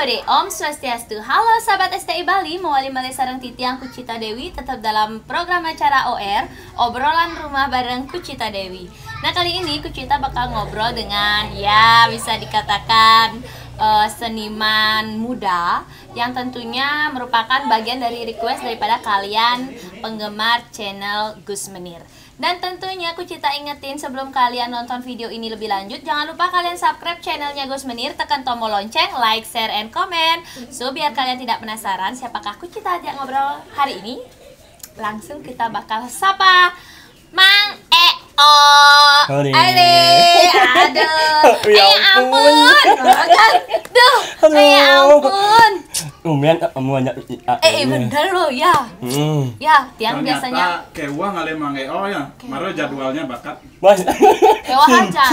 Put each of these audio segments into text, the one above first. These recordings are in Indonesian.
Hore, Om Swastiastu. Halo sahabat STI Bali, mewali malih sareng titiang Kucita Dewi tetap dalam program acara OR, obrolan rumah bareng Kucita Dewi. Nah kali ini Kucita bakal ngobrol dengan ya bisa dikatakan seniman muda yang tentunya merupakan bagian dari request daripada kalian penggemar channel Gus Menir. Dan tentunya Kucita ingetin sebelum kalian nonton video ini lebih lanjut, jangan lupa kalian subscribe channelnya Gus Menir, tekan tombol lonceng, like, share, and comment. So biar kalian tidak penasaran siapakah Kucita ajak ngobrol hari ini, langsung kita bakal sapa Mang Eo. Aduh, ampun, ampun. Bener loh ya. Ya, tiang biasanya kewah ngale Mang Eo ya. Maro jadwalnya bakat. Kewah aja.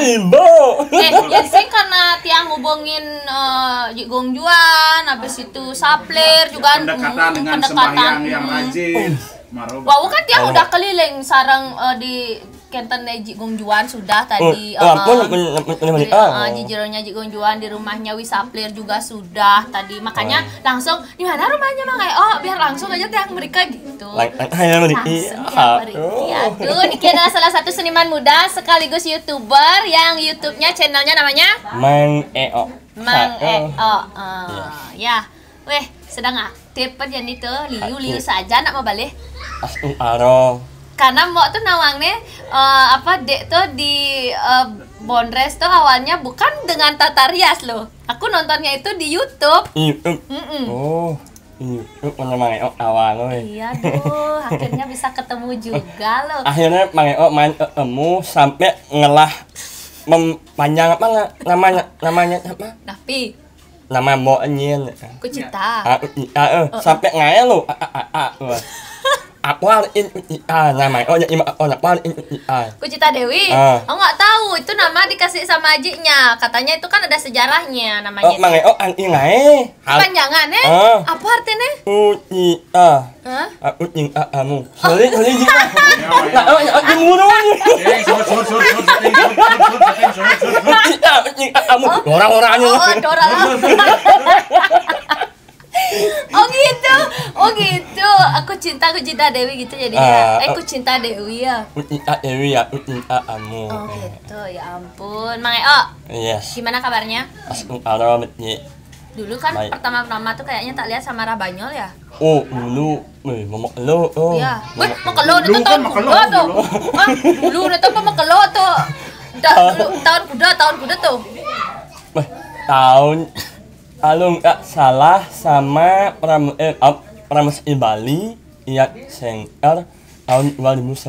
Ya sih karena tiang hubungin Gong Juan, habis itu Sapler juga pendekatan dengan sembahyang yang rajin. Wow kan tiang udah keliling sarang di Kenten Gong Juan sudah tadi. Jijironya Gong Juan di rumahnya Wisaplir juga sudah tadi. Makanya langsung di mana rumahnya Mang Eo biar langsung aja tiang mereka gitu. Langsung tiang mereka. Aduh, Niki adalah salah satu seniman muda sekaligus YouTuber yang YouTube-nya channelnya namanya Mang Eo. Mang Eo. Ya, weh sedang aktif aja nih tuh liu saja nak mau balik. Karena mau tuh nawangnya dek tuh di Bondres tuh awalnya bukan dengan tata rias loh. Aku nontonnya itu di YouTube. Oh, YouTube mana Mang Eo awal loh. Iya tuh, akhirnya bisa ketemu juga loh. Akhirnya Mang Eo main ketemu sampai ngelah memanjang apa namanya apa? Tapi nama mau nyin Kucita. Sampai ngaya lo. Aku hariin namanya Kucita Dewi. Oh nggak tahu itu nama dikasih sama ajiknya. Katanya itu kan ada sejarahnya namanya. Oh Mang Eo ingai. Panjangannya apa artinya? Kucita. Kucing kamu. Sorry juga. Orang-orangnya. Oh gitu. Aku cinta Dewi gitu jadinya. Kucinta Dewi ya. Kucinta Dewi ya, kucinta kamu. Oh gitu, ya ampun. Mang Eo. Yes. Gimana kabarnya? Dulu kan pertama-tama tuh kayaknya tak lihat sama Rabanyol ya. Oh, dulu, Mamekelo. Iya. Makelo itu tahun kuda tuh. Dulu itu apa Makelo tuh? Tahun kuda tuh. Tahun kalau nggak salah sama Pramus Bali yang sengker tahun 2011.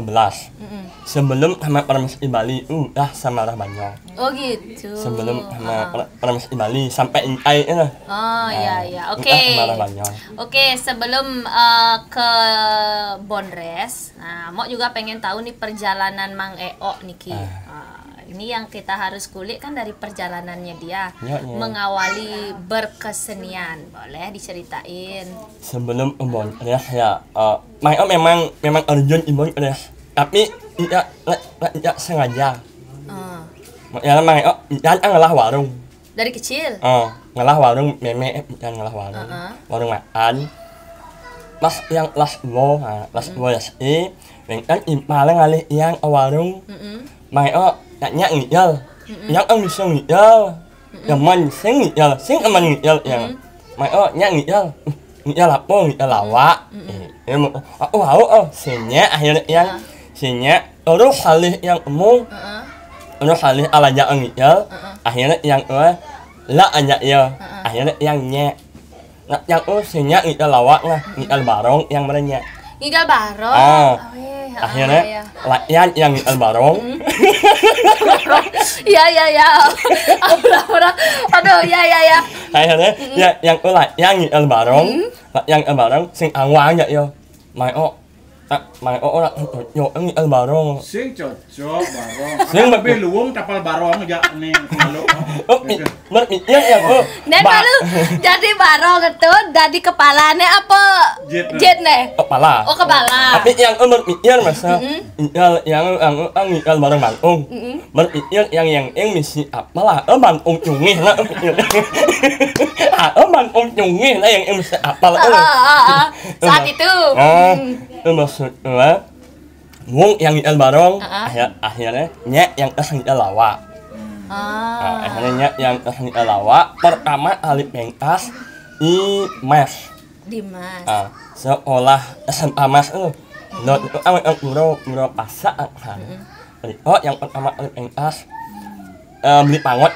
Sebelum sama Pramus Bali udah sama Rabanyol. Oh gitu. Sebelum sama Pramus Bali sampai Intai itu. Oh iya. Oke. Oke, sebelum ke Bondres. Nah, Mok juga pengen tahu nih perjalanan Mang Eo Niki. Ini yang kita harus kulik kan dari perjalanannya dia mengawali berkesenian. Boleh diceritain? Sebelum Bondres ya, Mang Eo memang urgent Bondres, tapi tidak sengaja. Ya Mang Eo jangan ngalah warung. Dari kecil? Ngalah warung meme jangan ngalah warung. Warung makan. Pas yang kelas 2 ya sih, kan paling ngalih yang warung. Mang Eo nyak ngiyal, yang bisa ngiyal, yang man sing ngiyal, sing aman ngiyal yang, Mang Eo nyak ngiyal apa ngiyal lawak, senya akhirnya yang senya, terus halih yang terus halih alaja ngiyal, akhirnya yang lah aja ya, akhirnya yang nyak, yang senya ngiyal lawak lah, ngiyal barong yang merenyak. Ngiyal barong. Akhirnya latihan yang ngiyal barong. Ya. Aduh, ya. Akhirnya yang ngiyal barong, yang barong sing angwang ya yo. Mang Eo Mang ora yo ang barong. Sing cocok barong. Sing Tapi luwung tapal barong aja nih malu. Berpikir ya kok. Dan malu jadi barong itu jadi kepalanya apa? Jet nih. Kepala. Oh kepala. Tapi yang berpikir masa yang barong barong. Berpikir yang misi apalah barong cungih lah. Barong cungih lah yang misi apalah. Saat itu. Itu maksudnya wong yang barong akhirnya nya yang kesang lawa. Akhirnya yang kesang lawa pertama kali pentas di Mas. Seolah SMA Mas not itu awal guru pasak kan. Oh yang pertama kali pentas beli pangot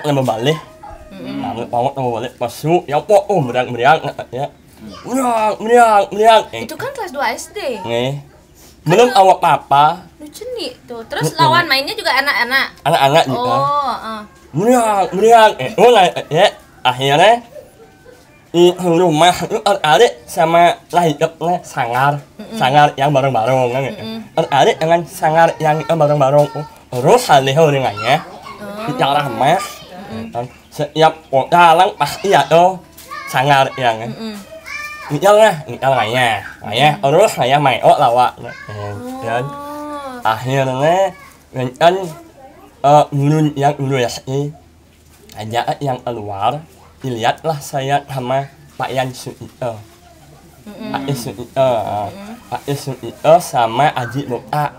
yang balik. Beli pangot yang balik masuk ya meriang ya. Meriang. Itu kan kelas 2 SD. Nih. Belum awak papa. Lucu nih tuh. Terus lawan mainnya juga anak-anak. Anak-anak gitu. Oh, Meriang. Akhirnya di rumah itu adik sama lahirnya sangar yang bareng-bareng kan gitu. Adik dengan sangar yang bareng-bareng. Terus hal-hal dengannya. Bicara Mas. Setiap orang pasti ada sangar yang ngayah terus saya main lawa dan akhirnya kan dulu ya sih aja yang keluar dilihatlah saya sama Pak Yan Suito Pak Suito sama Aji Muka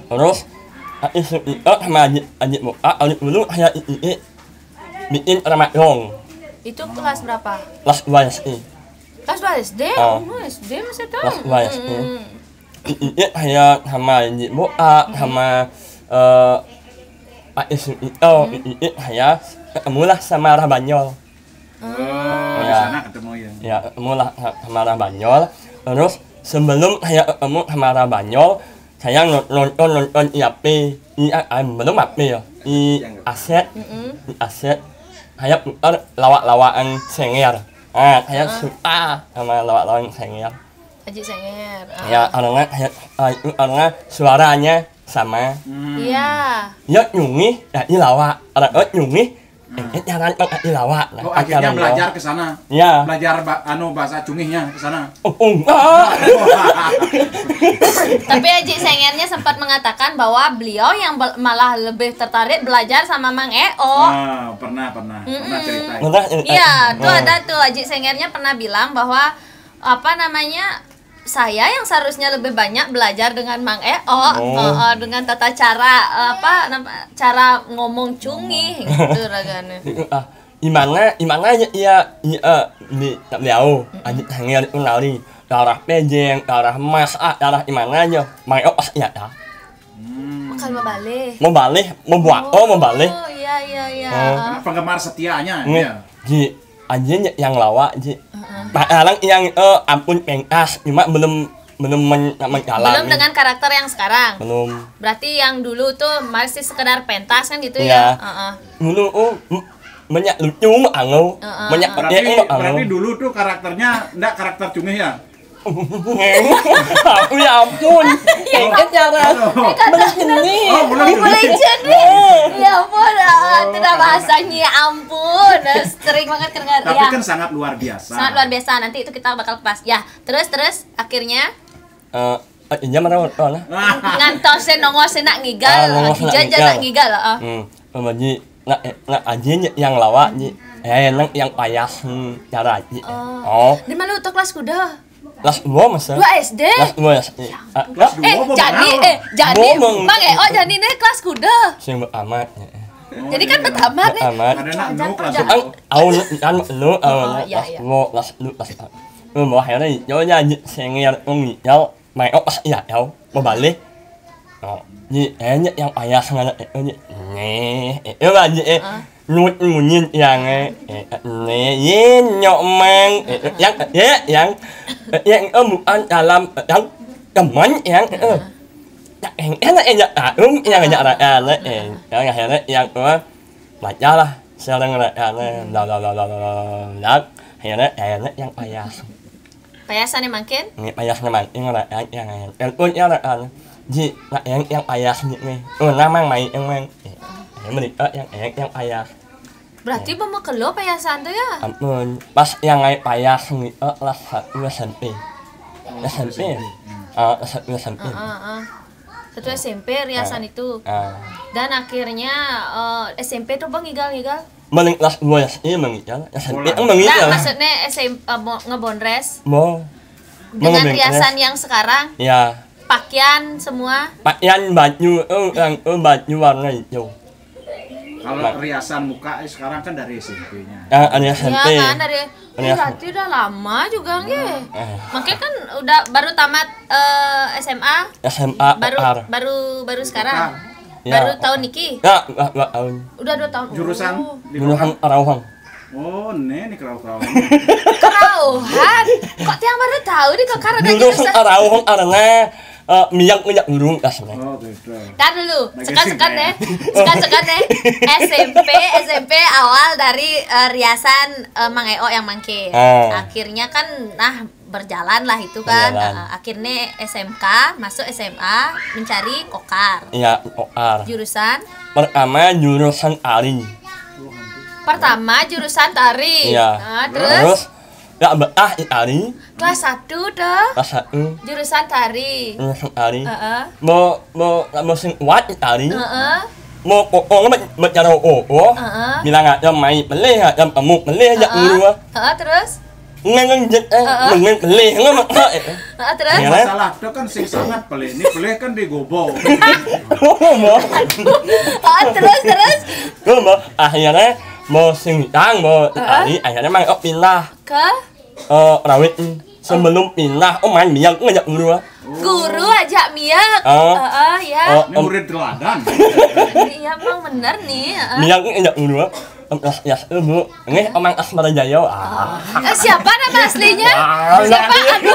terus Pak Suito sama Aji Muka dulu saya bikin ramadong itu kelas berapa? Kelas 2 sih. Kelas 2 SD? Oh, SD masih tahu. Kelas 2 SD. Iya, saya sama Ibu Boa, sama Pak Isu itu, saya ketemulah sama Arah Banyol. Di sana ketemu ya? Ya, ketemulah sama Arah Banyol. Terus sebelum saya ketemu sama Arah Banyol, saya nonton IAP, belum apa ya, di Aset, saya putar lawak-lawakan Senger. Saya suka sama lawak-lawakan Senger. Aji Senger. Ya, karena suaranya sama. Iya. Ya nyungi, ya ini lawak. Orang nyungi, jangan pakai lawak. Oh, akhirnya belajar ke sana. Ya. Belajar bahasa cungihnya ke sana. Enggak. Tapi Aji Sengernya sempat mengatakan bahwa beliau yang malah lebih tertarik belajar sama Mang Eo. Pernah cerita. Iya, tuh ada tuh Aji Sengernya pernah bilang bahwa saya yang seharusnya lebih banyak belajar dengan Mang Eo dengan tata cara cara ngomong cungih gitu ragane. Imana ya di beliau Aji Senger itu lari darah pejeng, darah emas, darah imana aja. Mang Eo pasti ada. Kalau mau balik. Oh, iya. Penggemar setianya. Ji, aja yang lawa, Ji. Orang yang ampun pentas, cuma belum menjalani. Belum dengan karakter yang sekarang. Belum. Berarti yang dulu tuh masih sekedar pentas kan gitu ya? Dulu banyak lucu angau, banyak berarti dulu tuh karakternya enggak karakter cungih ya? Ya ampun, kayaknya cara begini. Boleh jadi. Ya ampun, tidak bahasanya ya ampun. Sering banget kedengar. Tapi kan sangat luar biasa. Sangat luar biasa. Nanti itu kita bakal pas. Ya, terus akhirnya iya mana lah. Ngantose nongose nak ngigal, jajan nak ngigal lah. Pemaji nak aja yang lawa ji. Yang payah cara ji. Di mana untuk kelas kuda? Kelas 2 masa? 2 SD? Kelas 2 SD. Jadi Bang Eo jadi ini kelas kuda. Sing amat. Jadi kan betamat nih. Amat. Mau akhirnya nyonya Senger ngiyal Mang Eo pas iya mau balik. Yang ayah sangat nut munyin yang nyomeng yang bukan dalam yang teman yang enak yang akhirnya yang baca lah sering akhirnya yang ayah payasan yang makin? Ini payasnya makin lah yang pun ya lah ji lah yang payas nih. Namang main yang main. Mereka yang payas. Berarti pemakelo payasan tuh ya? Ampun, pas yang ngai payas nih lah satu SMP. SMP. Satu SMP. Satu SMP riasan itu. Dan akhirnya SMP tuh Bang ngigal-ngigal. Mending kelas 2 SD mengigal. SMP mengigal. Nah, maksudnya SMP ngebondres. Mau Dengan riasan yang sekarang. Ya. Pakaian semua. Pakaian baju yang baju warna hijau. Kalau riasan muka sekarang kan dari SMP-nya. Ada SMP. Ya kan dari berarti udah lama juga nggih. Makanya kan udah baru tamat SMA. SMA Baru sekarang. Ya. Baru tahun niki? Ya, 2 tahun. Udah 2 tahun. Jurusan? Jurusan Arauhang. Oh, ini kerau-kerau. Kerauhan? Kok tiang baru tahu nih kok karena Jurusan Arauhang karena minyak burung kasih. Oh, gitu. Tar dulu, sekan-sekan deh. SMP awal dari riasan Mang Eo yang mangke. Akhirnya kan berjalan lah itu kan. Akhirnya SMK, masuk SMA mencari kokar. Iya, kokar. Jurusan? Pertama jurusan tari. Iya. Terus gak betah tari. Kelas 1 dah. Kelas 1. Jurusan tari. Mau sing kuat tari. Mau kokong bicara bilang aja main pelih aja kamu pelih aja dulu. Terus Terus masalah itu kan sing sangat pelih. Ini pelih kan digobo. Terus akhirnya mau singtang mau tari akhirnya mang pindah ke rawit sebelum pindah main minyak ngajak guru ajak miak. Ya. Ini murid teladan. Iya Bang bener nih. Minyak ngajak ya Bu, ini Omang Asmara Jaya. Siapa nama aslinya? Siapa? Aduh,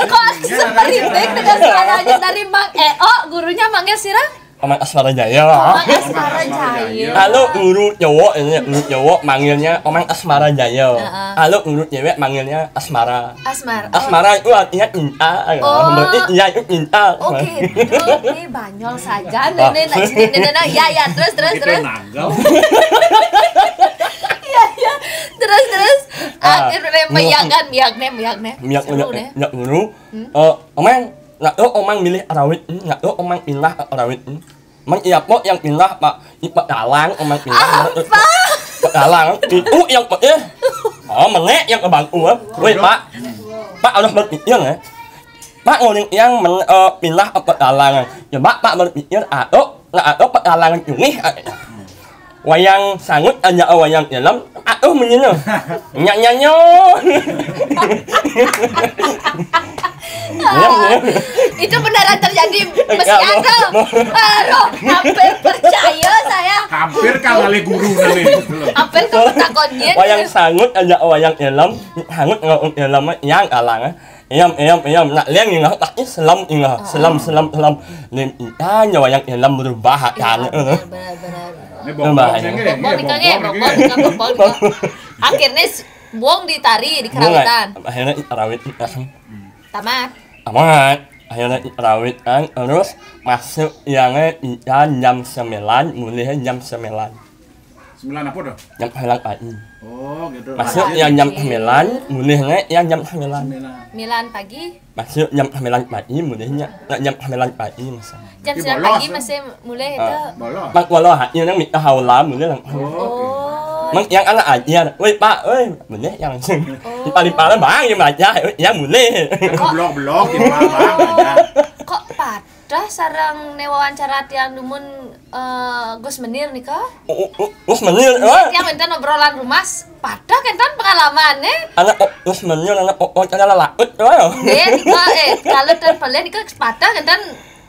kok seperindik dengan suaranya dari Mang Eo, gurunya manggil Sirah? Omang Asmara Jaya. Omang Asmara Jaya. Halo guru cowok ini, guru cowok manggilnya Omang Asmara Jaya. Halo guru cewek manggilnya Asmara. Asmara itu artinya cinta. Berarti iya itu cinta. Oke, ini banyol saja nenek ya terus. Iya. Terus. Akhirnya miak guru. Omang milih Arawit, Omang pindah ke Arawit. Mang iya po yang pindah Pak Dalang, Omang pindah. Pak Dalang itu yang menek yang ke bangku. Woi Pak harus berpikir ya. Pak nguling yang pindah ke Pak Dalang. Coba Pak berpikir atau Pak Dalang ini. Wayang sangut aja wayang dalam menyenyo nyanyo itu beneran terjadi meski ada hampir percaya saya hampir kali guru nanti hampir ketakonnya wayang sangut aja wayang dalam hangut ngau dalam yang alang Iyam, nak liang ingat, tapi selam lim ikan wayang dalam berubah kan. Akhirnya buang di tari di kerawitan. Akhirnya rawit tamat. Akhirnya rawit kan terus masuk yang jam 9 mulai jam 9. 9 apa dah? Jam 9 pagi. Oh gitu. Masuk yang jam 9 mulainya yang jam 9. 9 pagi. Masuk jam 9 pagi mulainya jam 9 pagi masa. Jam 9 pagi masih mulai itu. Mak walau hanya nang minta haula mulai lang. Oh. Mang yang anak aja. Woi Pak, mulai yang sing. Di paling bang yang aja ya mulai. Blok-blok di bang aja. Kok padah sarang wawancara tiang dumun Gus Menir nih kah? Gus Menir. Yang enten obrolan rumah padah kentan pengalamannya. Anak Gus Menir anak adalah laut. Kalau terpilih nih padah kentan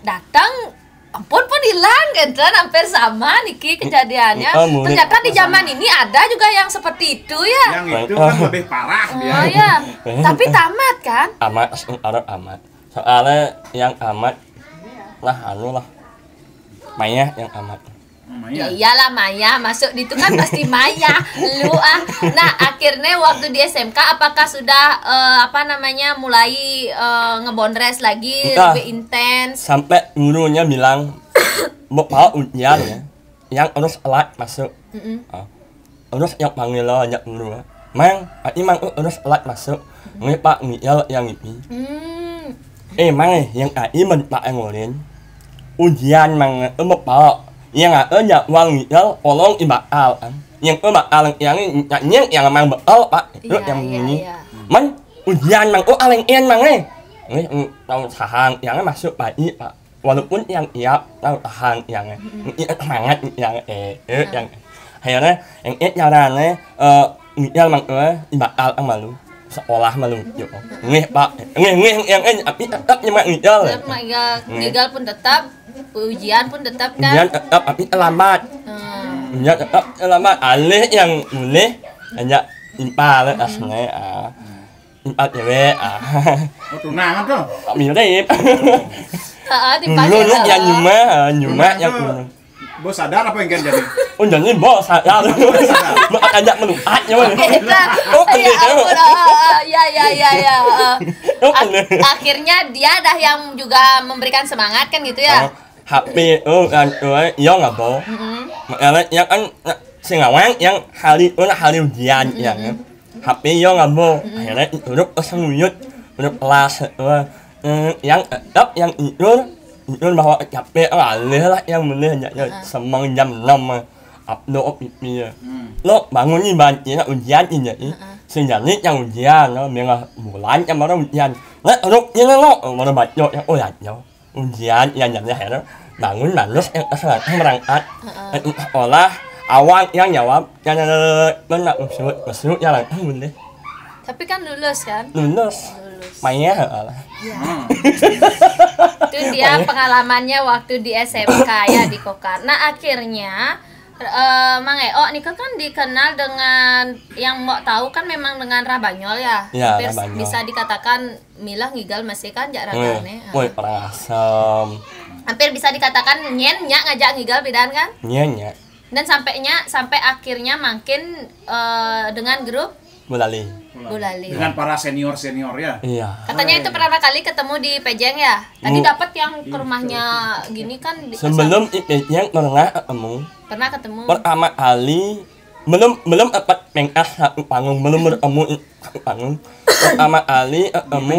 datang ampun pun hilang kentan hampir sama niki kejadiannya. Ternyata di zaman ini ada juga yang seperti itu ya. Yang itu kan lebih parah dia. Oh ya. Tapi tamat kan? Amat. Soalnya yang amat lah mainnya yang amat. Ya iyalah Maya, masuk di itu kan pasti Maya. Lu Nah, akhirnya waktu di SMK apakah sudah mulai ngebondres lagi Entah. lebih intens? Sampai gurunya bilang mau ujian ya, yang harus telat masuk. Terus yang panggil lo ajak guru, mang, harus telat masuk. Nggak pak ngiyal yang ini. Mang yang mình pak ngolin ujian mang mau yang ada uang ngiyal tolong ibakal yang bakal yang mang betul pak itu yang ini. Man ujian mang aleng mang tahu tahan yang masuk baik pak, walaupun yang tahu tahan yang semangat yang yang akhirnya yang jalannya ngiyal mang ibakal malu sekolah malu pak yang tapi tetap nyemak ngiyal pun tetap, ujian pun tetap kan? Ujian tetap tapi lambat. Ujian tetap lambat. Alih yang boleh hanya impal aslinya impal cewek tunangan tuh. tak mirip. Dipakai Dulu yang nyuma yang Bos sadar apa yang kan jadi? oh jadi bos sadar. Mak ajak meluat ya. Akhirnya dia dah yang juga memberikan semangat kan gitu ya? HP iya nggak boh. Makanya yang kan singawang yang hari ujian ya kan. HP iya nggak boh. Akhirnya duduk kesenguyut duduk kelas yang tetap yang itu bawa HP alih lah yang boleh hanya semang jam 6 upload pipi lo bangun banci ujian ini sejali yang ujian lo memang bulan yang baru ujian lo baru baca yang ujian yang jadi akhirnya bangun lulus yang berangkat sekolah awal yang jawab yang benar masuk jalan boleh tapi kan lulus kan? Lulus mainnya itu dia pengalamannya waktu di SMK ya di Kokar. Nah akhirnya Mang Eo Nika kan dikenal dengan yang mau tahu kan memang dengan Rabanyol ya. Hampir Rabanyol. bisa dikatakan Milah ngigal masih kan jak ragane. Woi perasaan. Hampir bisa dikatakan nyen nya ngajak ngigal bedan kan? Nyen. Dan sampai akhirnya makin dengan grup Bulali. Dengan para senior ya. Iya. Katanya itu pertama kali ketemu di Pejeng ya. Tadi dapat yang ke rumahnya gini kan Sebelum yang pernah ketemu. Pertama kali belum dapat pengas satu panggung, belum bertemu satu panggung. Pertama kali ketemu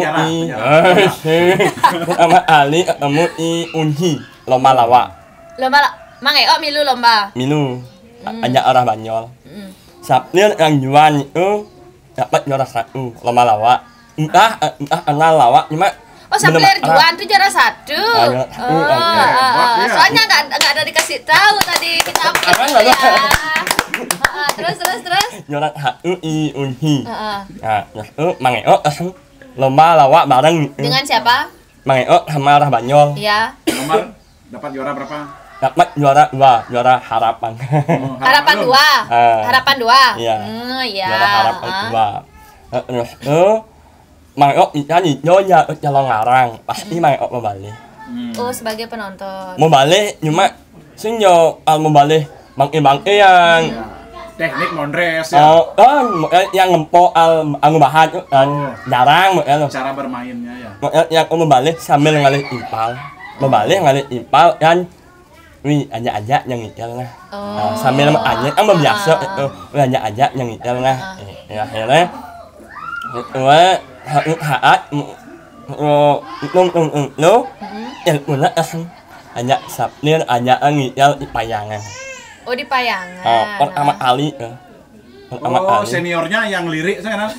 pertama kali ketemu di Unhi lomba lawak. Mang Eo milu lomba. Hanya arah Banyol. Sabnir yang jual itu dapat juara 1 lomba lawak. Entah kenal lawak cuma Sapler juan tuh juara 1. Soalnya nggak ada dikasih tahu tadi kita update ya. Terus. Juara 1 di Unhi. Nah, terus Mang Eo lomba lawak bareng. Dengan siapa? Mang Eo sama arah Banyol. Iya. Nomor dapat juara berapa? Dapat juara 2, juara harapan. Harapan 2. Harapan 2. Iya. Iya. Juara harapan 2. Terus Mang Eo bisa dijoja calon ngarang, pasti Mang Eo mau balik. Oh, sebagai penonton. Mau balik cuma sinyo mau balik bang yang teknik mondres ya. yang ngempo anu bahan kan jarang Cara bermainnya ya. yang mau balik sambil ngalih impal. Mau balik ngalih impal kan ajak yang ngidel lah. Sambil ajak mau biasa itu ajak yang ngidel lah. Ya akhirnya haat lo yang punya hanya sabnir hanya ngidel di payangan. Oh di payangan. Pertama kali seniornya yang lirik saya kan.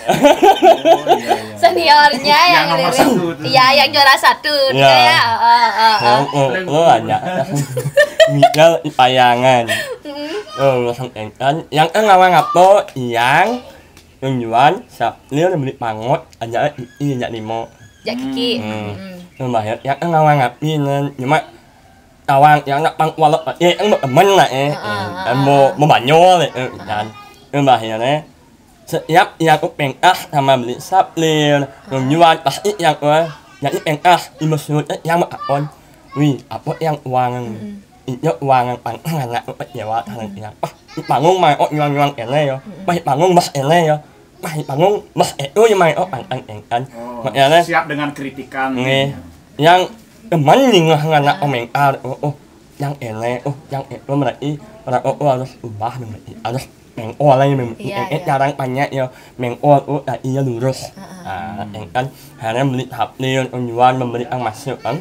Seniornya yang nomor lirik. Iya, yang juara 1 ya. Lo hanya ngidel di payangan. Yang ngawang apa yang tujuan sabnir beli pangot aja ini jak limo. Jak Kiki. Bahaya yang ngawang api cuma awang yang nak pang walau yang temen lah mau Banyol kan bahaya setiap yang aku pengas sama beli saplir tujuan pasti yang jadi pengas di maksudnya yang apa apa yang uang Iyo wangan anak Jawa tanang yang bangun mai nyuang ene yo. Mai bangun mas ene yo. Mai bangun mas itu yang mai pantang kan. Makanya siap dengan kritikan. Yang teman ngah nganak omeng yang ene yang itu berarti harus ubah harus mengoleh jarang banyak ya mengol iya lurus. Yang kan hanya beli hapli unyuan membeli ang masuk kan.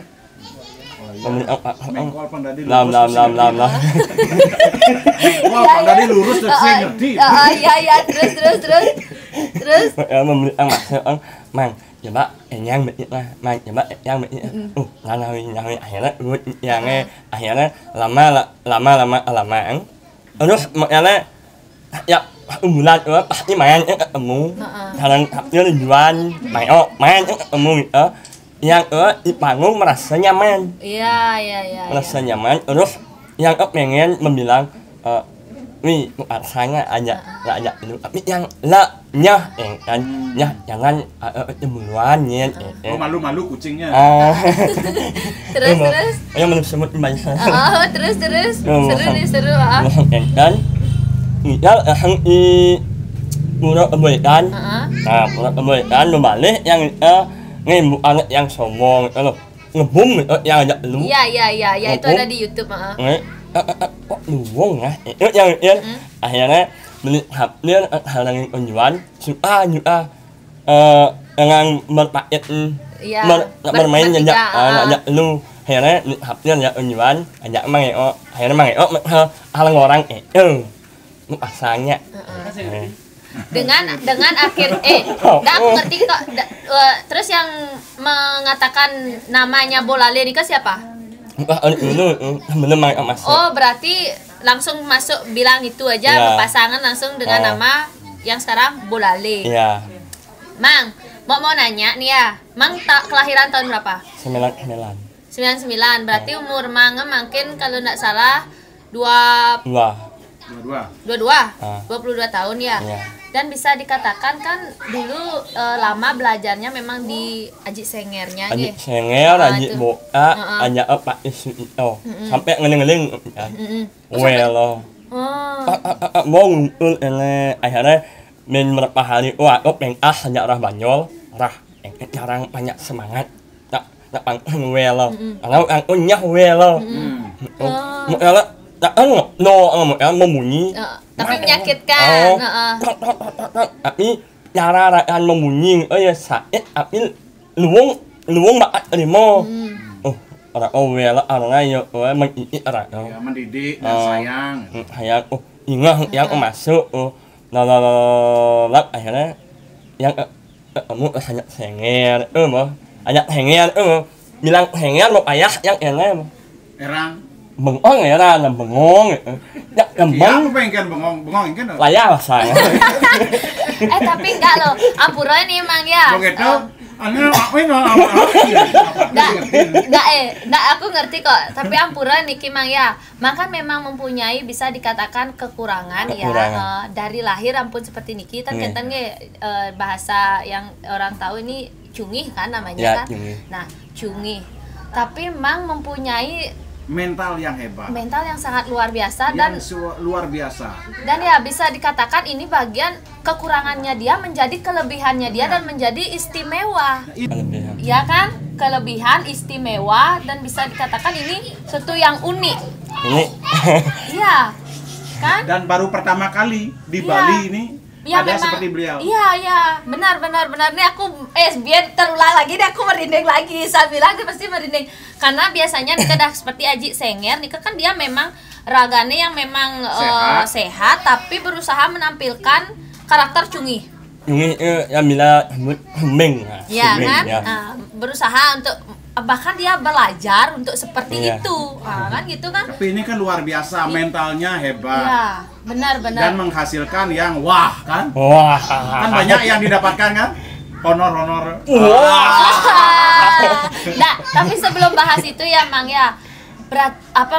Mengkol pandadi lam. Mengkol pandadi lurus terus saya ngerti. Iya terus. Membeli ang masuk mang coba yang begitu lah mang coba yang begitu yang akhirnya lama terus makanya ya bulan pasti main ketemu kadang dia tujuan main ketemu gitu yang di panggung merasa nyaman merasa nyaman terus yang pengen membilang wih rasanya ajak dulu tapi yang nyah kan nyah jangan cemburuan malu kucingnya terus ayo menurut semut banyak terus seru kan misal yang di pura kebaikan pura kebaikan berbalik yang ngembu anak yang sombong kalau ngebum yang ajak lu iya itu ada di YouTube kok luwung ya itu yang akhirnya beli hapnya halangin kunjuan suka dengan berpaket bermain ajak lu akhirnya hapnya ajak kunjuan ajak akhirnya halang orang itu pasangnya dengan akhir aku ngerti kok terus yang mengatakan namanya Bolale ini siapa? Oh berarti langsung masuk bilang itu aja berpasangan langsung dengan nama yang sekarang Bolale. Iya. Mang, mau nanya nih ya, Mang kelahiran tahun berapa? 99. Berarti umur Mang mungkin kalau nggak salah 22 tahun ya. Dan bisa dikatakan kan dulu lama belajarnya memang di Aji Sengernya Aji Senger, Aji Boa, Aji Pak Isu itu sampai ngeling-ngeling well mau ngumpul ini akhirnya beberapa hari aku pengah hanya arah Banyol jarang banyak semangat tak well karena aku nyah well membunyi tapi menyakitkan tapi cara rakyat membunyi ya sakit tapi luwung bakat terima orang ayo mendidik dan sayang ingat yang masuk akhirnya yang kamu hanya Senger ajak Senger bilang Senger mau ayah yang enak erang bengong ya lah bengong ya bengong pengen bengong kan layar saya tapi enggak loh ampura ini emang ya begitu enggak aku ngerti kok tapi ampura nih Mang ya maka memang mempunyai bisa dikatakan kekurangan ya dari lahir ampun seperti Niki kan bahasa yang orang tahu ini cungih kan namanya kan nah cungih tapi Mang mempunyai mental yang hebat, mental yang sangat luar biasa luar biasa dan ya bisa dikatakan ini bagian kekurangannya dia menjadi kelebihannya dia dan menjadi istimewa ya kan kelebihan istimewa dan bisa dikatakan ini sesuatu yang unik iya kan dan baru pertama kali di Bali ini ya, ada memang, seperti beliau. Iya, benar. Nih aku biar terulang lagi deh aku merinding lagi. Saya bilang dia pasti merinding. Karena biasanya Nika dah seperti Aji Senger, Nika kan dia memang ragane yang memang sehat tapi berusaha menampilkan karakter cungih. Cungih yang bila hemeng. Ya kan? Berusaha untuk bahkan dia belajar untuk seperti itu. Kan gitu kan? Tapi ini kan luar biasa, mentalnya hebat. Iya, benar. Dan menghasilkan yang wah kan? Wah. Kan banyak yang didapatkan kan? Honor. Nah, tapi sebelum bahas itu ya Mang ya.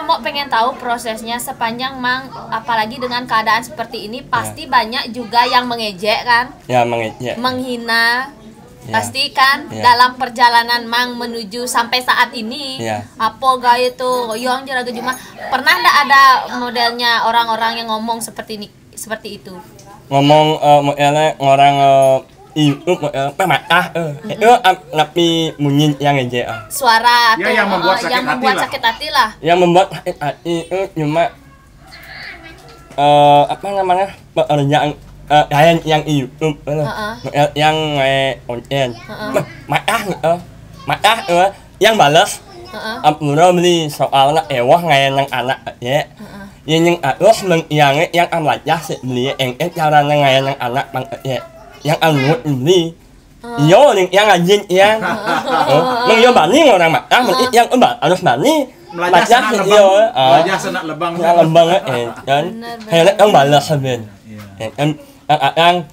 Mau pengen tahu prosesnya sepanjang Mang apalagi dengan keadaan seperti ini pasti banyak juga yang mengejek kan? Ya, mengejek. Menghina. Ya. Pasti kan Ya. dalam perjalanan Mang menuju sampai saat ini, Ya. apa gaya itu yang jeraga cuma pernah ndak ada modelnya orang-orang yang ngomong seperti itu? Ngomong modelnya orang itu pematah itu tapi munyin yang aja Suara Ya, tuh yang membuat sakit yang hati membuat lah. sakit hati lah. yang membuat sakit hati itu cuma apa namanya pekerjaan yang YouTube yang konten matah yang balas upload beli soalnya nang anak ya yang terus mengiangi yang amatnya beli cara nang anak bang yang anut beli yo yang ngajin yang yo bani orang matah yang harus bani Belajar senak lebang. yang lembang kan kayak yang balas sebenarnya yang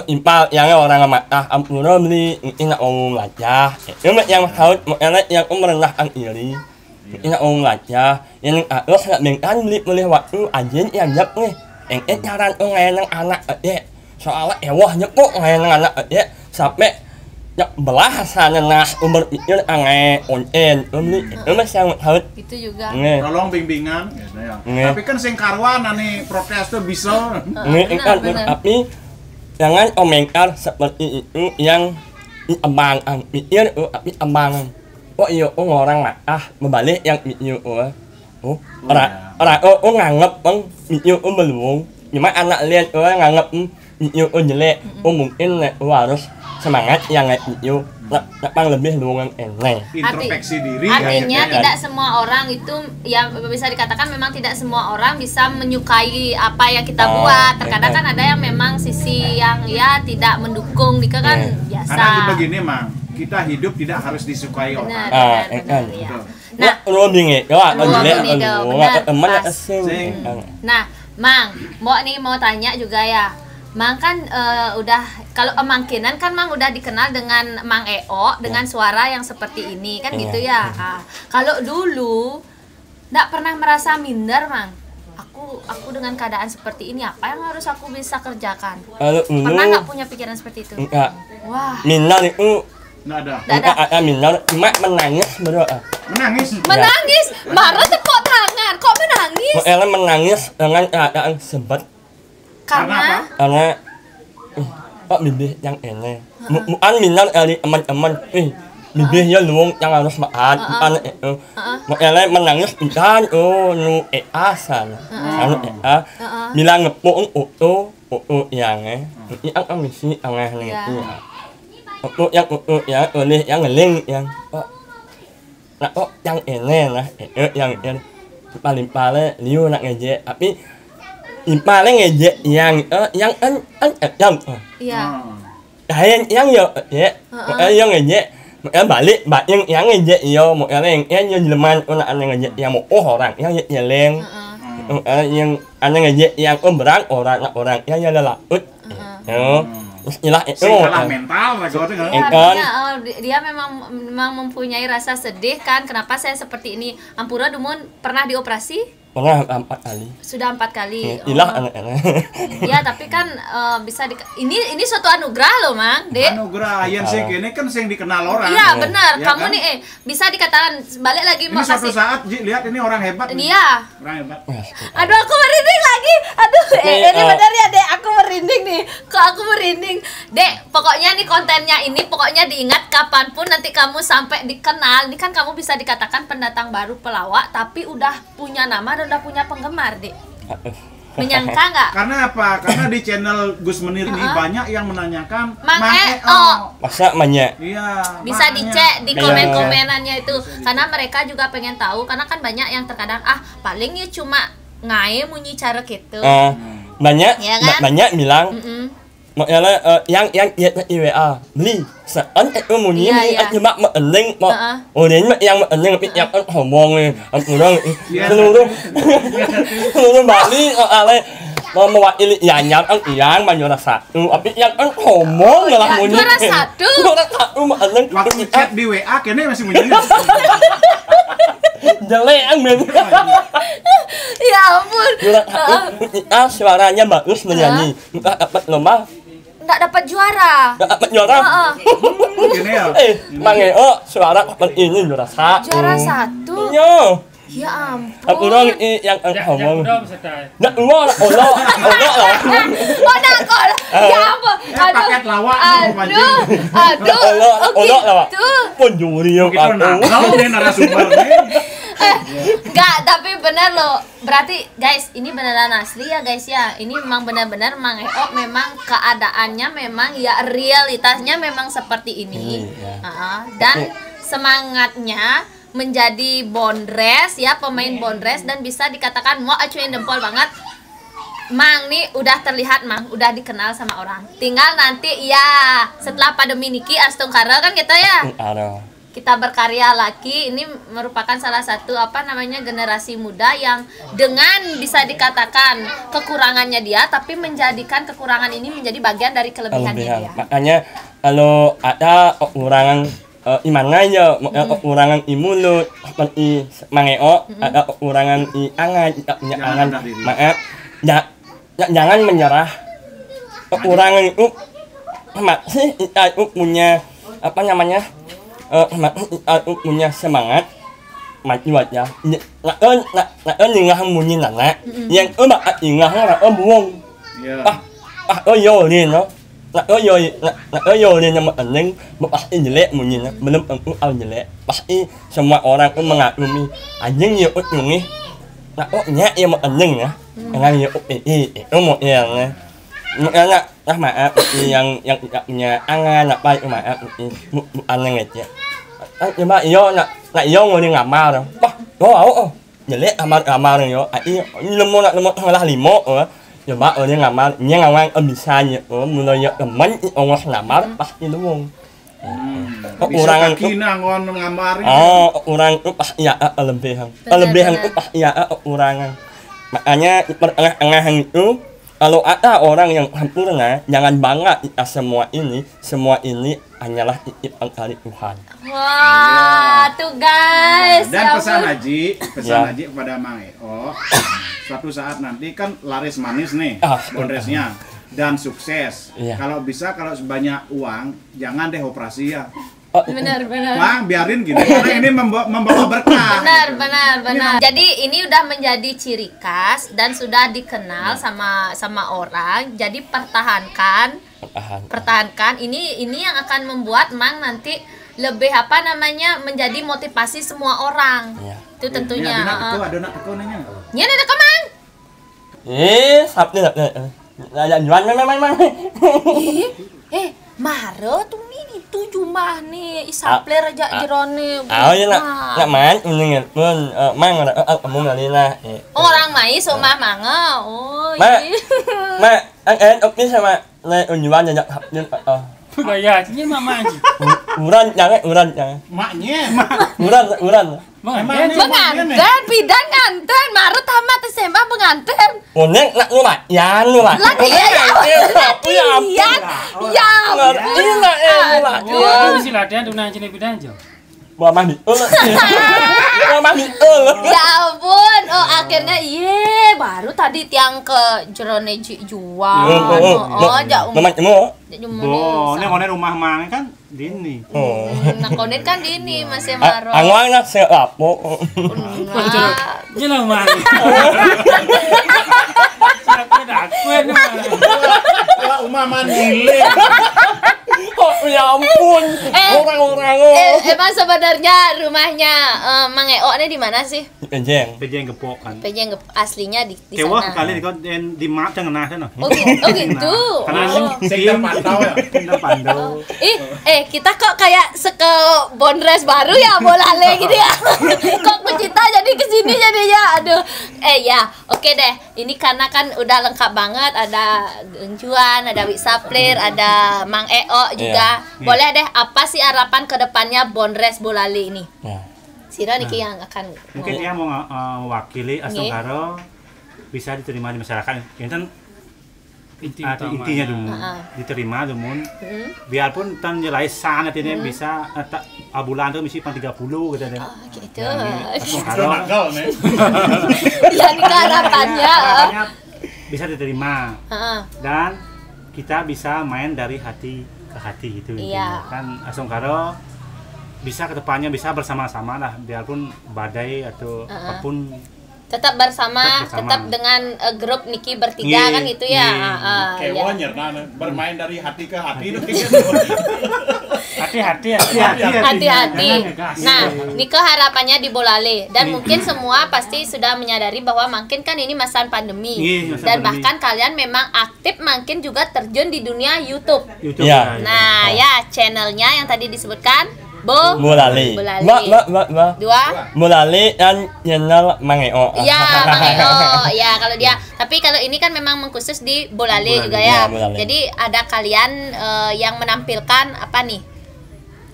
impal yang orang matah upload beli ini ngomong aja yang tahu yang merendahkan iri ini ngomong aja yang terus mengan beli waktu anjing yang jep nih yang cara nang anak soalnya nyepuk nang anak sampai belah sana nas umur itu angai onten beli yang tahu Itu juga. Tolong bimbingan ya. Tapi kan sing karwan ane protes tuh bisa. Benar. Tapi jangan komentar seperti itu yang embangan pikir tapi embangan orang matah membalik yang video orang nganggep video belum cuma anak lihat nganggep video jelek mungkin harus semangat yang video lebih luang enak Introspeksi diri. Artinya ya. tidak semua orang itu ya bisa dikatakan memang tidak semua orang bisa menyukai apa yang kita buat. Terkadang kan ada yang memang sisi yang ya tidak mendukung, Dika kan biasa. Karena begini mang, kita hidup tidak harus disukai orang. Benar, ya. Nah, lu bingung ya, jelek teman Sing. Nah, Mang, mau tanya juga ya. Mang kan udah kalau Emangkinan kan Mang udah dikenal dengan Mang EO dengan suara yang seperti ini kan gitu ya. Kalau dulu nggak pernah merasa minder Mang. Aku dengan keadaan seperti ini apa yang harus aku bisa kerjakan? Pernah nggak punya pikiran seperti itu? Enggak. Wah. Minder itu Nggak ada. enggak ada minder, cuma menangis berdoa. Menangis. Marah tepuk tangan. Kok menangis? Ella menangis dengan keadaan sebet Karena karena kok bibir yang ini bukan minder dari teman-teman bibirnya luang yang harus makan bukan itu Ella menangis bukan nu asan bilang ngepung yang yang misi angah nih yang oleh yang ngeling yang kok yang ini lah yang paling liu nak ngejek tapi paling ngejek yang iya. yang yang ngejek balik yang ngejek yo mau yang leman orang ngejek yang mau orang yang nyeleng yang ngejek yang berang orang yang laut istilah itu kalah mental Ya, artinya dia memang mempunyai rasa sedih kan kenapa saya seperti ini. Ampura Dumun pernah dioperasi? pernah 4 kali Sudah 4 kali. ilah anak-anak Ya tapi kan bisa ini suatu anugerah loh Mang Dek. Anugerah yang sing kene kan sing dikenal orang. Iya benar. Ya, Kamu kan? nih bisa dikatakan balik lagi Ini mau suatu kasih. saat Ji, lihat ini orang hebat. nih. Iya. Orang hebat. Aduh aku merinding lagi. Aduh ini benar ya Dek, aku merinding nih. Kok aku merinding? Dek, pokoknya nih kontennya ini pokoknya diingat kapanpun nanti kamu sampai dikenal. Ini kan kamu bisa dikatakan pendatang baru pelawak tapi udah punya nama dan udah punya penggemar, Dek. Menyangka nggak? Karena apa? Karena di channel Gus Menir ini banyak yang menanyakan Mang EO. EO. masa banyak Iya. Bisa makanya. dicek di Iya. komen-komenannya itu karena mereka juga pengen tahu karena kan banyak yang terkadang paling ya cuma ngae munyi cara gitu. banyak Ya kan? banyak bilang makanya yang IWA beli sean itu munyi Iya. cuma meneng mau udah yang meneng tapi yang ngomong kurang seluruh Bali soalnya mau mewakili yang juara 1 tapi yang ngomong malah munyi Juara 1? juara 1 meneng Waktu chat di WA kene masih munyi. jelek men Ya ampun. juara 1 suaranya bagus menyanyi dapat lomba nggak dapat juara. Nggak dapat juara. Gini ya. Mang Eo suara kapan ini juara satu. Juara 1. Iya. Ya ampun. Aku orang yang ngomong. udah peserta. Nggak ulo lah. Oh nakol. Ya ampun. Paket lawak mau mancing. Ulo lah. Gitu. Penjuri yang Kita nakal nih narasumber nih. Enggak, tapi benar loh. Berarti guys, ini beneran asli ya guys ya. Ini memang benar-benar Mang Eo memang keadaannya memang ya realitasnya memang seperti ini. Dan semangatnya menjadi bondres ya, pemain bondres, dan bisa dikatakan mau acuin jempol banget. Mang nih udah terlihat, Mang udah dikenal sama orang. Tinggal nanti ya setelah pandemi niki astung kara kan kita ya. Kita berkarya lagi, ini merupakan salah satu generasi muda yang dengan bisa dikatakan kekurangannya dia, tapi menjadikan kekurangan ini menjadi bagian dari kelebihannya dia. Makanya kalau ada kekurangan imana aja, kekurangan mulut seperti Mang Eo, ada kekurangan angan, punya angan, maaf, jangan menyerah. Kekurangan itu masih itu punya punya semangat maju aja. Ngah munyi nana, yang ngah buông. Yo no. Yo yang penting pasti jelek munyinya, belum tentu jelek. Pasti semua orang itu mengagumi anjing ya ungi. Nya yang penting ya. Dengan ya itu mau yang makanya maaf yang tidak punya angan apa itu maaf aneh aja. Coba yo ngomong ngamal dong. Wah, jelek amal yo. Lemo ngalah limo. Coba orang ngamal, ngawang bisanya. Mulai teman orang ngamal pasti lumung. Orang kina ngon ngamarin. Orang itu pasti ya kelebihan itu pasti ya kekurangan. Makanya pertengah-tengah itu kalau ada orang yang sempurna, jangan bangga semua ini hanyalah titipan dari Tuhan. Wah, tuh guys. Dan pesan Haji kepada Mang Eo, suatu saat nanti kan laris manis nih bondresnya dan sukses. Kalau bisa, kalau sebanyak uang, jangan deh operasi ya. Benar. Bang, biarin gini karena ini membawa berkah. Benar. Jadi ini udah menjadi ciri khas dan sudah dikenal sama orang. Jadi pertahankan. Ini yang akan membuat Mang nanti lebih menjadi motivasi semua orang. Itu tentunya. Ada nak teko nanya. Nya ada teko Mang. Sabtu. Jualan memang. Maro tuh ini tuh jumlah nih isapler aja jerone. Ya nak main ini pun Mang kamu ngalina. Orang mai somah manga. Oh iya. Oke sama unjuan jajak hapnya. Bayar ini mama aja. Uran jangan. Maknya. Uran. Pengantin, bidan nganten, Maret tamat SMA pengantin. Nek nak lumayan. Mesti latihan tuh nanya bidan aja. Mandi. Ya ampun, akhirnya baru tadi tiang ke jerone jual. Ini konen rumah Mang kan dini. Nah konen kan dini masih Maro. Angwang nak selapo. Jelas Mang. Siapa dakuen Mang. Wah, umah mandiling. Ya ampun. Orang-orang. Emang sebenarnya rumahnya Mang Eo ini di mana sih? Pejeng Gepok kan. Pejeng aslinya di sana. Kewah kali di mak tengah sana. Oh gitu. Karena sektor pantau ya. Sektor pantau. Kita kok kayak bondres baru ya bolale gitu ya. Kok Kucita jadi kesini jadinya. Aduh. Oke deh. Ini karena kan udah lengkap banget, ada Genjuan, ada Wisaplir, ada Mang Eo juga. Boleh deh, apa sih harapan kedepannya bondres Bolale ini? Sira Niki yang akan mungkin dia mau mewakili Astung Karo bisa diterima di masyarakat. Yang intinya dulu diterima dulu. Biarpun tan jelai sangat ini bisa abulan tuh misi 30 gitu deh. Gitu. Astung Karo. Ya ini harapannya bisa diterima. Dan kita bisa main dari hati ke hati gitu Iya. kan langsung karo bisa kedepannya bisa bersama-sama lah biarpun badai atau apapun tetap bersama, tetap dengan grup Niki bertiga kan gitu ya. Kewon nyerna bermain dari hati ke hati itu Hati-hati ya. Hati-hati. Nah, Niko harapannya di Bolale dan mungkin semua pasti sudah menyadari bahwa makin kan ini masa pandemi dan bahkan kalian memang aktif makin juga terjun di dunia YouTube. Ya. Nah, ya channelnya yang tadi disebutkan Bolale. Dua. Bolale dan channel Mangeo. Iya, Mangeo. Ya, kalau dia. Tapi kalau ini kan memang mengkhusus di Bolale juga ya. Bolale. Jadi ada kalian yang menampilkan apa nih?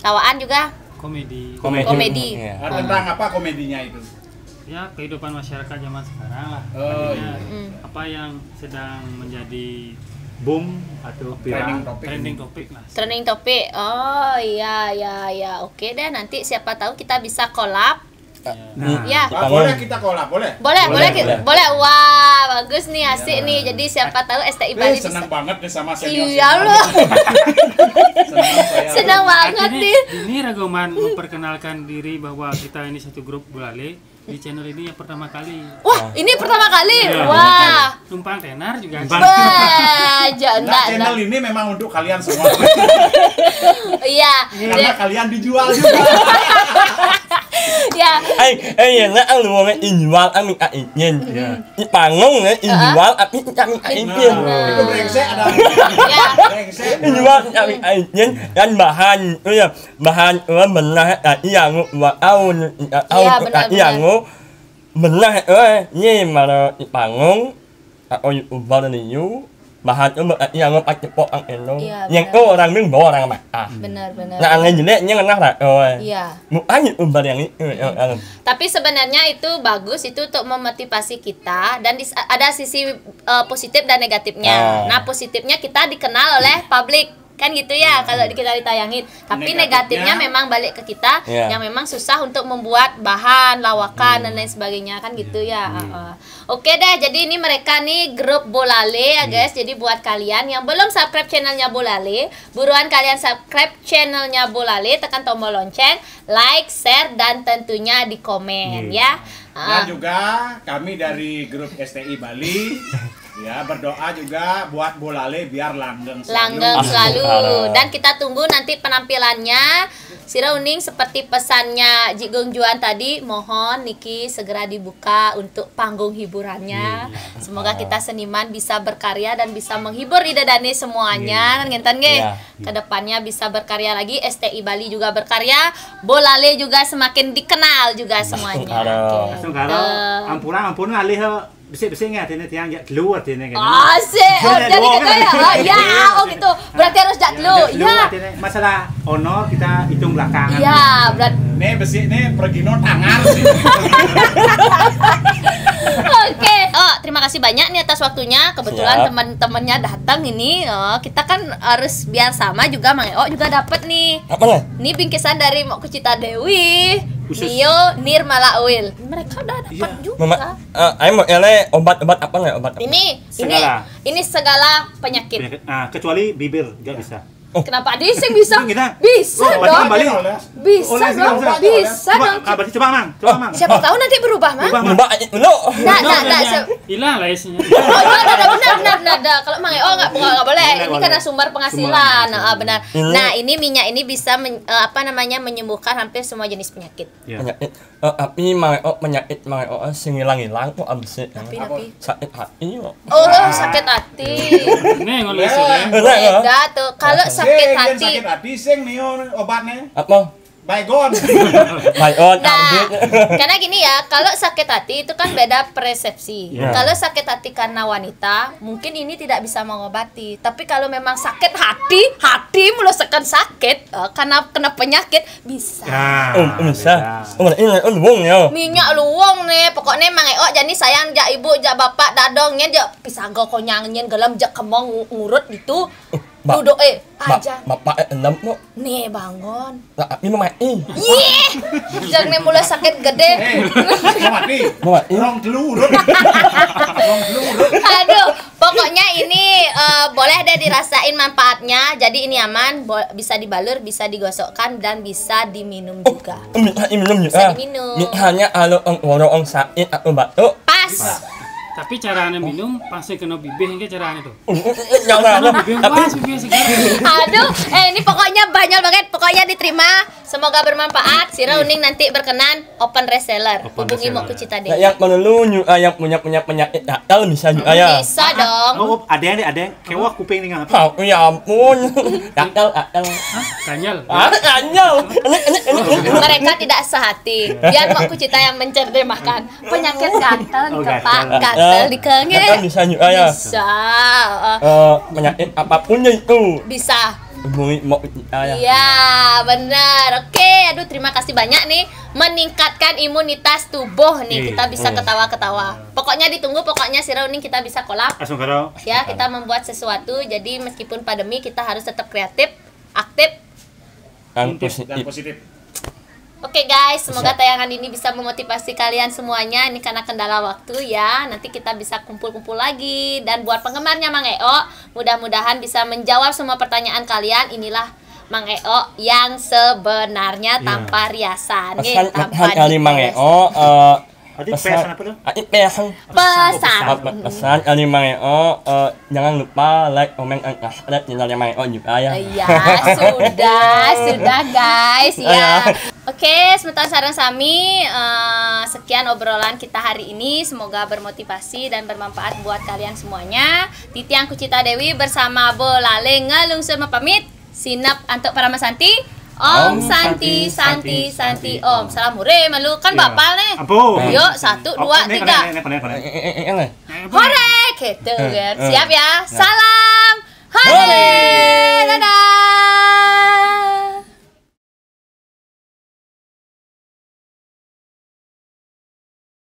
Tawaan juga Komedi. komedi. Tentang apa komedinya itu? Ya kehidupan masyarakat zaman sekarang lah. Oh, Artinya, iya. apa yang sedang menjadi boom atau viral trending topik lah. Trending topik. Oh, iya. Oke deh, nanti siapa tahu kita bisa collab. nah Ya. Boleh kita kolab, boleh? Boleh. Wah, bagus nih, asik nih. Jadi siapa tahu STI Bali bisa. Senang banget nih sama senior. Iya loh. Saya. Senang banget nih. Ini Ragoman memperkenalkan diri bahwa kita ini satu grup Bolale di channel ini yang pertama kali. Wah, ini pertama kali. Iya, Wah. Numpang tenar juga. Bah, Nah, channel ini memang untuk kalian semua. Iya. Karena kalian dijual juga. Ya. Ay, na ang luwang injual ang minta izin. Ipangong na injual at minta izin. Itu brengsek ada. Ya. Brengsek. Injual minta izin dan bahan itu ya bahan benar yang awun yang benar ni mana ipangong atau ubah niu bahan itu yang pakai pok ang eno yang orang ming bawa orang mak. Benar. Nah angin jeleknya enak lah. Iya. Mukanya ubah yang Tapi sebenarnya itu bagus itu untuk memotivasi kita dan ada sisi positif dan negatifnya. Nah, positifnya kita dikenal oleh publik kan gitu ya kalau kita ditayangin. Tapi negatifnya memang balik ke kita yang memang susah untuk membuat bahan, lawakan dan lain sebagainya kan gitu ya. Oke deh, jadi ini mereka nih grup Bolale ya guys. Jadi buat kalian yang belum subscribe channelnya Bolale, buruan kalian subscribe channelnya Bolale, tekan tombol lonceng, like, share dan tentunya di komen ya. Dan juga kami dari grup STI Bali ya berdoa juga buat Bolale biar langgeng selalu. Dan kita tunggu nanti penampilannya Sira Uning seperti pesannya Jigong Juan tadi, mohon Niki segera dibuka untuk panggung hiburannya. Semoga kita seniman bisa berkarya dan bisa menghibur Ida Dani semuanya kan ngentan ge. Kedepannya bisa berkarya lagi, STI Bali juga berkarya, Bolale juga semakin dikenal juga semuanya. langsung karo ampun alih bisik-bisik nggak tene tiang jak keluar tene kan. Asik, jadi kita ya. Gitu. Berarti harus jak dulu. Ya. Masalah honor kita hitung belakangan. Ya, berarti nih besi nih pergino tangan sih. Oke. Oh, terima kasih banyak nih atas waktunya. Kebetulan teman-temannya datang ini. Oh, kita kan harus biar sama juga Mang Eo juga dapat nih. Apa nih? Ini bingkisan dari Mok Kucita Dewi, Nio Nirmala Oil. Mereka udah dapat juga. Mama, ayo mau obat-obat apa nggak obat? Ini segala penyakit. Kecuali bibir nggak bisa. Kenapa dising bisa? Kita. Bisa dong. Bisa dong. Bisa dong. Coba Mang. Siapa tahu nanti berubah, Mang. Mbak, no. Nah. Hilang lah isinya. Oh, benar. Kalau Mang Eo nggak boleh. Ini karena sumber penghasilan. Benar. Nah, ini minyak ini bisa menyembuhkan hampir semua jenis penyakit. Penyakit. Tapi penyakit sing hilang kok abis. Tapi Sakit hati kok. oh, sakit hati. Nih ngoles ya. Beda tuh. Kalau sakit hati. Sakit hati sing nih obatnya. Apa? Baygon. Nah, karena gini ya, kalau sakit hati itu kan beda persepsi. Kalau sakit hati karena wanita, mungkin ini tidak bisa mengobati. Tapi kalau memang sakit hati merasakan sakit karena kena penyakit bisa. Bisa. Ini luwung ya. Minyak luwung nih, pokoknya Mang Eo jadi sayang jak ibu, jak bapak dadongnya jak pisago konyangnya gelam jak kemong ngurut gitu. Duduk aja. Bapak enam kok. Nih bangun. Ini mati. Jangan mulai sakit gede. Mau mati. Rong dulu. Aduh, Pokoknya ini boleh deh dirasain manfaatnya. Jadi ini aman, bisa dibalur, bisa digosokkan dan bisa diminum juga. Bisa diminum. Misalnya kalau orang sakit atau batuk. Pas. Tapi caranya minum pasti kena bibir hingga caranya tuh. Jangan Bibir wah bibir segar. Aduh, ini pokoknya banyak banget. Pokoknya diterima. Semoga bermanfaat. Si Rauning nanti berkenan open reseller. Hubungi Mok Kucita Dewi. yang perlu yang punya penyakit gatal bisa juga ya. Bisa dong. Oh, ada yang kewak kuping nih ngapa? Oh, ya ampun. Gatal. Kanyal. Kanyal. Mereka tidak sehati. Biar Mok Kucita yang menceritakan penyakit gatal di kepala, gatal di kengek. Gatal bisa juga ya. Bisa. Penyakit apapun ya itu. Bisa. Hubungi Mok Kucita ya. Iya, benar. Oke, aduh terima kasih banyak nih meningkatkan imunitas tubuh nih. Kita bisa ketawa-ketawa. Pokoknya ditunggu, pokoknya si Rauning kita bisa collab. Langsung karo. Ya, kita membuat sesuatu. Jadi meskipun pandemi kita harus tetap kreatif, aktif. Dan Dan positif. positif. Oke guys, semoga tayangan ini bisa memotivasi kalian semuanya. Ini karena kendala waktu ya. Nanti kita bisa kumpul-kumpul lagi. Dan buat penggemarnya Mang Eo, mudah-mudahan bisa menjawab semua pertanyaan kalian. Inilah Mang Eo yang sebenarnya tanpa riasan. Pesan kali Mang Eo. Pesan apa tuh? Pesan kali Mang Eo. Jangan lupa like, komen, dan subscribe channelnya Mang Eo juga ya. Iya, sudah guys ya. Oke, sebentar sareng sami. Sekian obrolan kita hari ini. Semoga bermotivasi dan bermanfaat buat kalian semuanya. Titiang Kucita Dewi bersama Bolale ngelungsur pamit. Sinap untuk para Santi. Om Santi Santi Santi Om. Salam hore malu kan bapal nih. Ampun. Yuk 1 2 3. Hore gitu kan. Siap ya. Salam hore. Dadah.